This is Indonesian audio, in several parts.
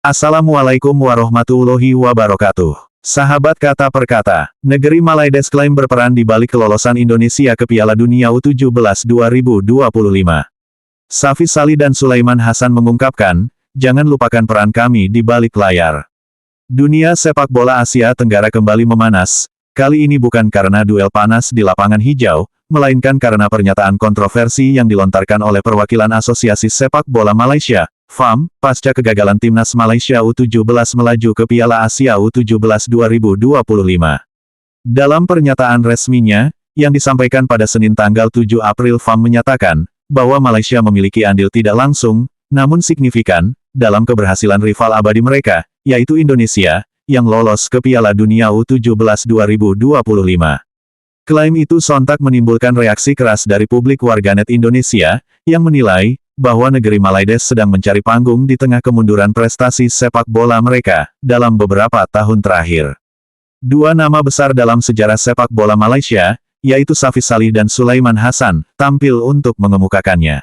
Assalamualaikum warahmatullahi wabarakatuh. Sahabat kata per kata, negeri Malaides klaim berperan di balik kelolosan Indonesia ke Piala Dunia U17 2025. Safy Salih dan Sulaiman Hasan mengungkapkan, jangan lupakan peran kami di balik layar. Dunia sepak bola Asia Tenggara kembali memanas, kali ini bukan karena duel panas di lapangan hijau, melainkan karena pernyataan kontroversi yang dilontarkan oleh perwakilan Asosiasi Sepak Bola Malaysia, FAM, pasca kegagalan timnas Malaysia U17 melaju ke Piala Asia U17 2025. Dalam pernyataan resminya, yang disampaikan pada Senin tanggal 7 April, FAM menyatakan, bahwa Malaysia memiliki andil tidak langsung, namun signifikan, dalam keberhasilan rival abadi mereka, yaitu Indonesia, yang lolos ke Piala Dunia U17 2025. Klaim itu sontak menimbulkan reaksi keras dari publik warganet Indonesia, yang menilai, bahwa negeri Malaides sedang mencari panggung di tengah kemunduran prestasi sepak bola mereka, dalam beberapa tahun terakhir. Dua nama besar dalam sejarah sepak bola Malaysia, yaitu Safy Salih dan Sulaiman Hasan, tampil untuk mengemukakannya.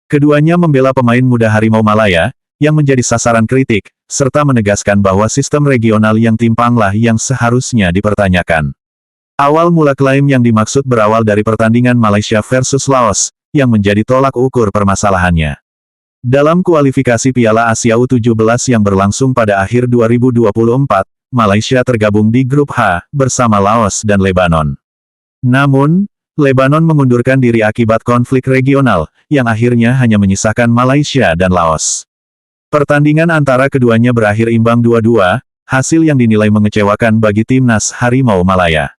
Keduanya membela pemain muda Harimau Malaya, yang menjadi sasaran kritik, serta menegaskan bahwa sistem regional yang timpanglah yang seharusnya dipertanyakan. Awal mula klaim yang dimaksud berawal dari pertandingan Malaysia versus Laos, yang menjadi tolak ukur permasalahannya. Dalam kualifikasi Piala Asia U17 yang berlangsung pada akhir 2024, Malaysia tergabung di grup H, bersama Laos dan Lebanon. Namun, Lebanon mengundurkan diri akibat konflik regional, yang akhirnya hanya menyisakan Malaysia dan Laos. Pertandingan antara keduanya berakhir imbang 2-2, hasil yang dinilai mengecewakan bagi timnas Harimau Malaya.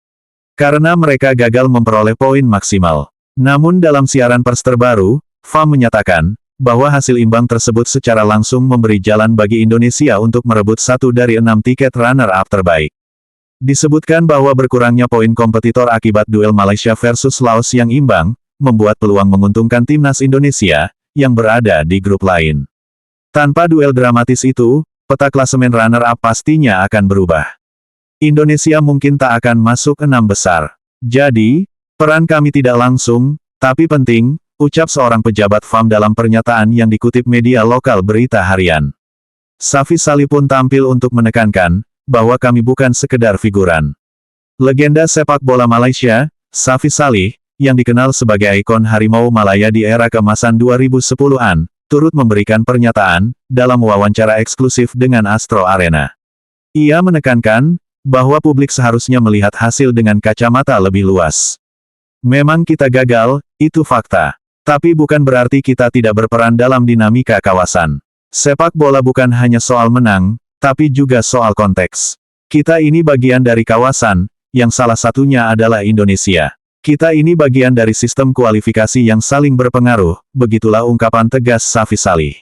Karena mereka gagal memperoleh poin maksimal. Namun dalam siaran pers terbaru, FAM menyatakan, bahwa hasil imbang tersebut secara langsung memberi jalan bagi Indonesia untuk merebut 1 dari 6 tiket runner-up terbaik. Disebutkan bahwa berkurangnya poin kompetitor akibat duel Malaysia versus Laos yang imbang, membuat peluang menguntungkan timnas Indonesia, yang berada di grup lain. Tanpa duel dramatis itu, peta klasemen runner-up pastinya akan berubah. Indonesia mungkin tak akan masuk 6 besar. Jadi, peran kami tidak langsung, tapi penting, ucap seorang pejabat FAM dalam pernyataan yang dikutip media lokal berita harian. Safy Salih pun tampil untuk menekankan, bahwa kami bukan sekedar figuran. Legenda sepak bola Malaysia, Safy Salih, yang dikenal sebagai ikon Harimau Malaya di era keemasan 2010-an, turut memberikan pernyataan, dalam wawancara eksklusif dengan Astro Arena. Ia menekankan, bahwa publik seharusnya melihat hasil dengan kacamata lebih luas. Memang kita gagal, itu fakta. Tapi bukan berarti kita tidak berperan dalam dinamika kawasan. Sepak bola bukan hanya soal menang, tapi juga soal konteks. Kita ini bagian dari kawasan, yang salah satunya adalah Indonesia. Kita ini bagian dari sistem kualifikasi yang saling berpengaruh, begitulah ungkapan tegas Safy Salih.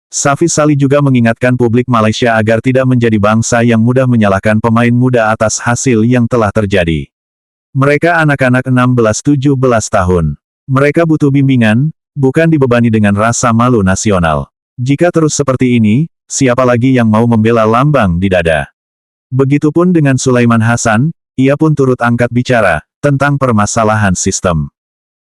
Safy Salih juga mengingatkan publik Malaysia agar tidak menjadi bangsa yang mudah menyalahkan pemain muda atas hasil yang telah terjadi. Mereka anak-anak 16-17 tahun. Mereka butuh bimbingan, bukan dibebani dengan rasa malu nasional. Jika terus seperti ini, siapa lagi yang mau membela lambang di dada? Begitupun dengan Sulaiman Hasan, ia pun turut angkat bicara, tentang permasalahan sistem.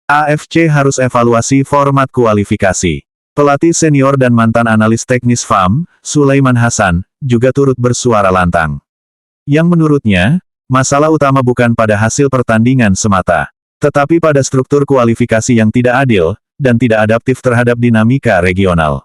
AFC harus evaluasi format kualifikasi. Pelatih senior dan mantan analis teknis FAM, Sulaiman Hasan, juga turut bersuara lantang. Yang menurutnya, masalah utama bukan pada hasil pertandingan semata, tetapi pada struktur kualifikasi yang tidak adil, dan tidak adaptif terhadap dinamika regional.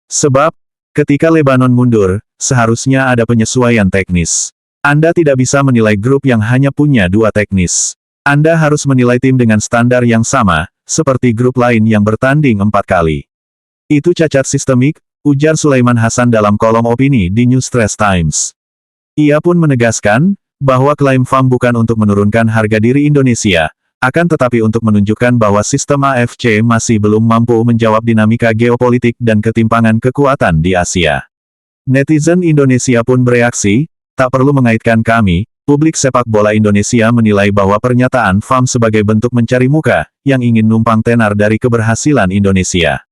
Sebab, ketika Lebanon mundur, seharusnya ada penyesuaian teknis. Anda tidak bisa menilai grup yang hanya punya 2 teknis. Anda harus menilai tim dengan standar yang sama, seperti grup lain yang bertanding 4 kali. Itu cacat sistemik, ujar Sulaiman Hasan dalam kolom opini di New Stress Times. Ia pun menegaskan, bahwa klaim FAM bukan untuk menurunkan harga diri Indonesia, akan tetapi untuk menunjukkan bahwa sistem AFC masih belum mampu menjawab dinamika geopolitik dan ketimpangan kekuatan di Asia. Netizen Indonesia pun bereaksi, tak perlu mengaitkan kami, publik sepak bola Indonesia menilai bahwa pernyataan FAM sebagai bentuk mencari muka, yang ingin numpang tenar dari keberhasilan Indonesia.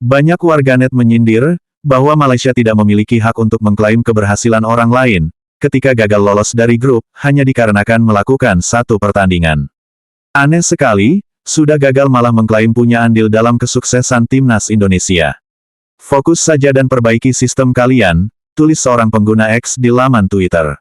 Banyak warganet menyindir, bahwa Malaysia tidak memiliki hak untuk mengklaim keberhasilan orang lain, ketika gagal lolos dari grup, hanya dikarenakan melakukan 1 pertandingan. Aneh sekali, sudah gagal malah mengklaim punya andil dalam kesuksesan timnas Indonesia. Fokus saja dan perbaiki sistem kalian, tulis seorang pengguna X di laman Twitter.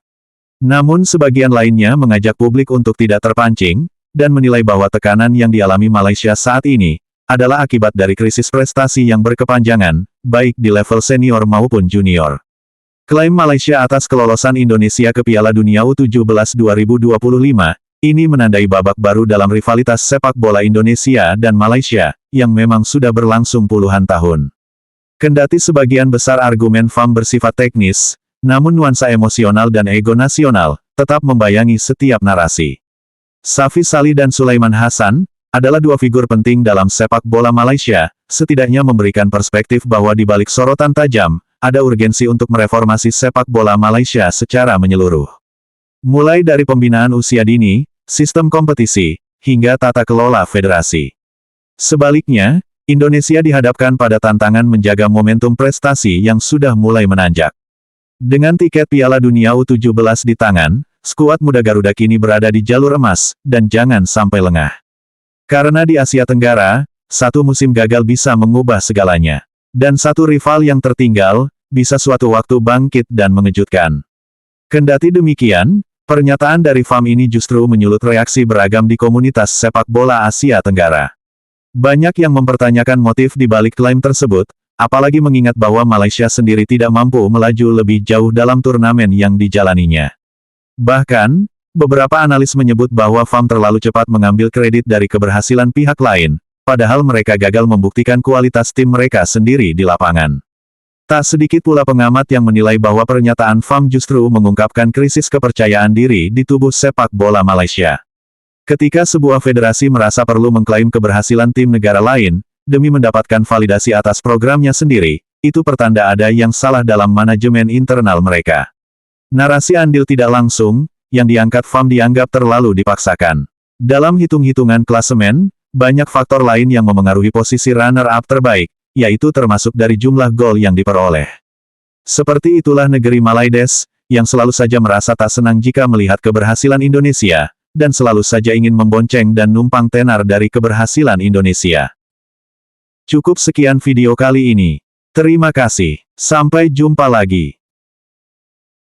Namun sebagian lainnya mengajak publik untuk tidak terpancing, dan menilai bahwa tekanan yang dialami Malaysia saat ini, adalah akibat dari krisis prestasi yang berkepanjangan, baik di level senior maupun junior. Klaim Malaysia atas kelolosan Indonesia ke Piala Dunia U17 2025, ini menandai babak baru dalam rivalitas sepak bola Indonesia dan Malaysia, yang memang sudah berlangsung puluhan tahun. Kendati sebagian besar argumen FAM bersifat teknis, namun nuansa emosional dan ego nasional, tetap membayangi setiap narasi. Safi Salih dan Sulaiman Hasan, adalah dua figur penting dalam sepak bola Malaysia, setidaknya memberikan perspektif bahwa di balik sorotan tajam, ada urgensi untuk mereformasi sepak bola Malaysia secara menyeluruh. Mulai dari pembinaan usia dini, sistem kompetisi, hingga tata kelola federasi. Sebaliknya, Indonesia dihadapkan pada tantangan menjaga momentum prestasi yang sudah mulai menanjak. Dengan tiket Piala Dunia U17 di tangan, skuad muda Garuda kini berada di jalur emas, dan jangan sampai lengah. Karena di Asia Tenggara, satu musim gagal bisa mengubah segalanya. Dan satu rival yang tertinggal, bisa suatu waktu bangkit dan mengejutkan. Kendati demikian, pernyataan dari FAM ini justru menyulut reaksi beragam di komunitas sepak bola Asia Tenggara. Banyak yang mempertanyakan motif di balik klaim tersebut, apalagi mengingat bahwa Malaysia sendiri tidak mampu melaju lebih jauh dalam turnamen yang dijalaninya. Bahkan, beberapa analis menyebut bahwa FAM terlalu cepat mengambil kredit dari keberhasilan pihak lain, padahal mereka gagal membuktikan kualitas tim mereka sendiri di lapangan. Tak sedikit pula pengamat yang menilai bahwa pernyataan FAM justru mengungkapkan krisis kepercayaan diri di tubuh sepak bola Malaysia. Ketika sebuah federasi merasa perlu mengklaim keberhasilan tim negara lain, demi mendapatkan validasi atas programnya sendiri, itu pertanda ada yang salah dalam manajemen internal mereka. Narasi andil tidak langsung, yang diangkat FAM dianggap terlalu dipaksakan. Dalam hitung-hitungan klasemen, banyak faktor lain yang memengaruhi posisi runner-up terbaik, yaitu termasuk dari jumlah gol yang diperoleh. Seperti itulah negeri Malaides, yang selalu saja merasa tak senang jika melihat keberhasilan Indonesia, dan selalu saja ingin membonceng dan numpang tenar dari keberhasilan Indonesia. Cukup sekian video kali ini. Terima kasih. Sampai jumpa lagi.